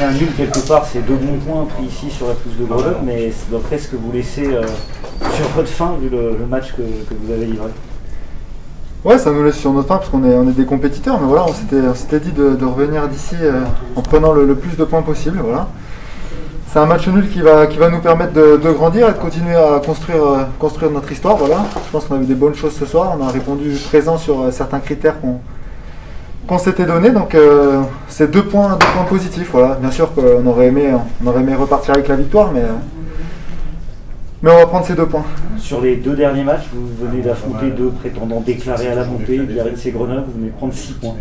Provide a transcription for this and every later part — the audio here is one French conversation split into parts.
un nul quelque part, c'est 2 bons points pris ici sur la pelouse de Grenoble, mais ça doit presque vous laisser sur votre faim vu le match que vous avez livré. Ouais, ça nous laisse sur notre faim parce qu'on est des compétiteurs, mais voilà, on s'était dit de revenir d'ici en prenant le plus de points possible. Voilà. C'est un match nul qui va nous permettre de grandir et de continuer à construire notre histoire. Voilà. Je pense qu'on a eu des bonnes choses ce soir, on a répondu présent sur certains critères qu'on s'était donné, donc c'est 2 points positifs. Voilà. Bien sûr qu'on aurait aimé repartir avec la victoire, mais on va prendre ces 2 points. Sur les 2 derniers matchs, vous venez d'affronter 2 prétendants déclarés à la montée, Biarritz et Grenoble, vous venez prendre 6 points.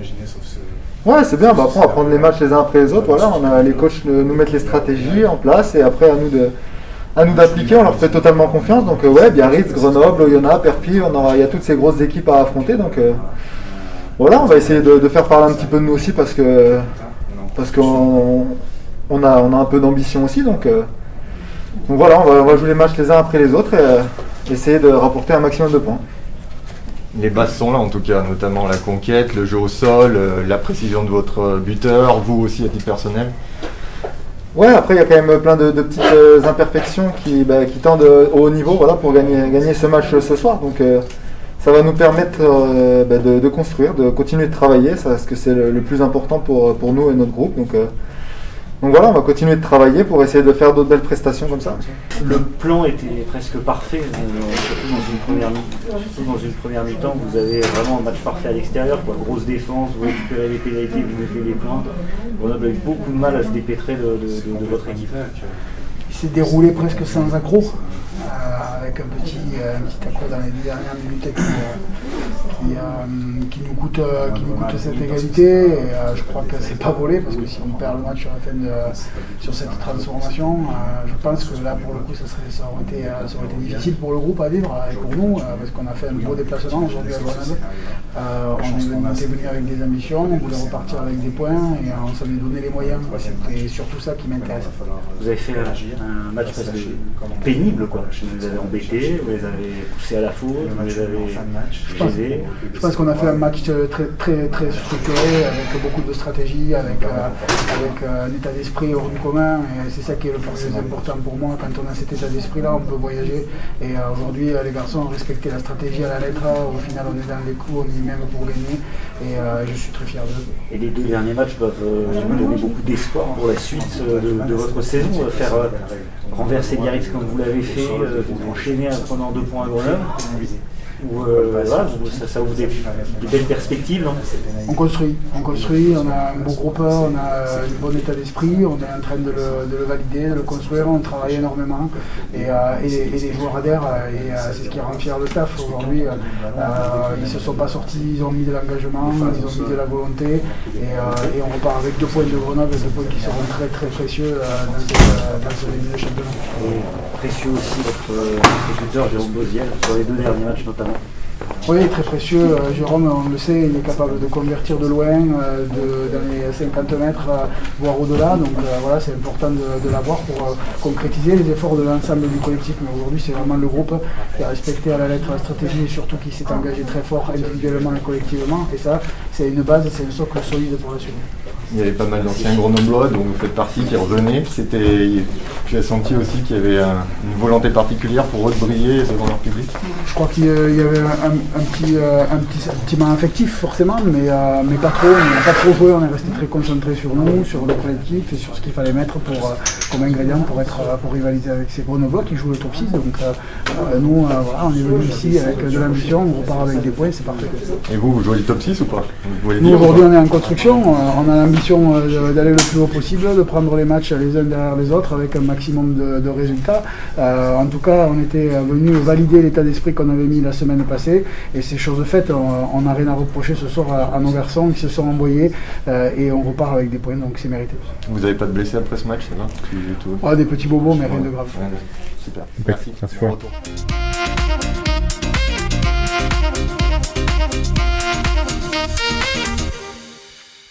Ouais, c'est bien, après on va prendre les matchs les uns après les autres. Voilà, les coachs nous mettent les stratégies en place et après à nous d'appliquer, on leur fait totalement confiance. Donc ouais, Biarritz, Grenoble, Oyonnax, Perpignan, il y a toutes ces grosses équipes à affronter. Donc voilà, on va essayer de faire parler un petit peu de nous aussi parce qu'on a un peu d'ambition aussi. Donc voilà, on va jouer les matchs les uns après les autres et essayer de rapporter un maximum de points. Les bases sont là en tout cas, notamment la conquête, le jeu au sol, la précision de votre buteur, vous aussi à titre personnel. Ouais, après il y a quand même plein de petites imperfections qui tendent au haut niveau, voilà, pour gagner ce match ce soir. Donc ça va nous permettre de construire, de continuer de travailler, parce que c'est le plus important pour nous et notre groupe. Donc voilà, on va continuer de travailler pour essayer de faire d'autres belles prestations comme ça. Le plan était presque parfait, surtout dans une première mi-temps. Vous avez vraiment un match parfait à l'extérieur, grosse défense, vous récupérez les pénalités, vous mettez les points. Grenoble a eu beaucoup de mal à se dépêtrer de votre équipe. Il s'est déroulé presque sans accroc, avec un petit accroc dans les 2 dernières minutes qui nous coûte cette égalité. Et je crois que c'est pas volé parce que si on perd le match sur cette transformation, je pense que là pour le coup ça aurait été difficile pour le groupe à vivre et pour nous parce qu'on a fait un gros déplacement aujourd'hui à Grenoble. On était venu avec des ambitions, on voulait repartir avec des points et on s'en est donné les moyens. C'était surtout ça qui m'intéresse. Vous avez fait un match pénible, quoi. Vous les avez embêtés, vous les avez poussés à la faute, vous les avez gênés. Je pense qu'on a fait un match très structuré, avec beaucoup de stratégie, avec un état d'esprit hors du commun. Et c'est ça qui est le plus important pour moi. Quand on a cet état d'esprit-là, on peut voyager. Et aujourd'hui, les garçons ont respecté la stratégie à la lettre. Au final, on est dans les coups, on y est même pour gagner. Et je suis très fier d'eux. Et les 2 derniers matchs peuvent vous donner beaucoup d'espoir pour la suite de votre saison. Faire renverser Biarritz comme vous l'avez fait, vous enchaîner en prenant 2 points à Grenoble. Voilà, ça ouvre des belles perspectives. On construit, on a un beau groupe, on a un bon état d'esprit, on est en train de le valider, de le construire, on travaille énormément et les joueurs adhèrent et c'est ce qui rend fier le staff. Aujourd'hui, ils ne se sont pas sortis, ils ont mis de l'engagement, ils ont mis de la volonté et on repart avec 2 points de Grenoble, 2 points qui seront très très précieux dans ce début de championnat. Et précieux aussi votre buteur Jérôme Boziel sur les 2 derniers matchs notamment. Oui, très précieux. Jérôme, on le sait, il est capable de convertir de loin, dans les 50 mètres, voire au-delà. Donc voilà, c'est important de l'avoir pour concrétiser les efforts de l'ensemble du collectif. Mais aujourd'hui, c'est vraiment le groupe qui a respecté à la lettre la stratégie et surtout qui s'est engagé très fort individuellement et collectivement. Et ça, c'est une base, c'est un socle solide pour la suite. Il y avait pas mal d'anciens grenoblois dont vous faites partie qui revenaient. J'ai senti aussi qu'il y avait une volonté particulière pour eux de briller devant leur public. Je crois qu'il y avait un petit manque affectif forcément, mais pas trop. On n'a pas trop joué, on est resté très concentré sur nous, sur le collectif et sur ce qu'il fallait mettre comme ingrédient pour rivaliser avec ces grenoblois qui jouent le top 6. Donc nous, voilà, on est venu ici avec de l'ambition, on repart avec des points, c'est parfait. Et vous jouez le top 6 ou pas? Nous aujourd'hui on est en construction, on a l'ambition d'aller le plus haut possible, de prendre les matchs les uns derrière les autres avec un maximum de résultats. En tout cas, on était venu valider l'état d'esprit qu'on avait mis la semaine passée et c'est chose faite. On n'a rien à reprocher ce soir à nos garçons qui se sont envoyés et on repart avec des points, donc c'est mérité. Vous n'avez pas de blessés après ce match, ça va? Des petits bobos, mais rien de grave. Super. Merci.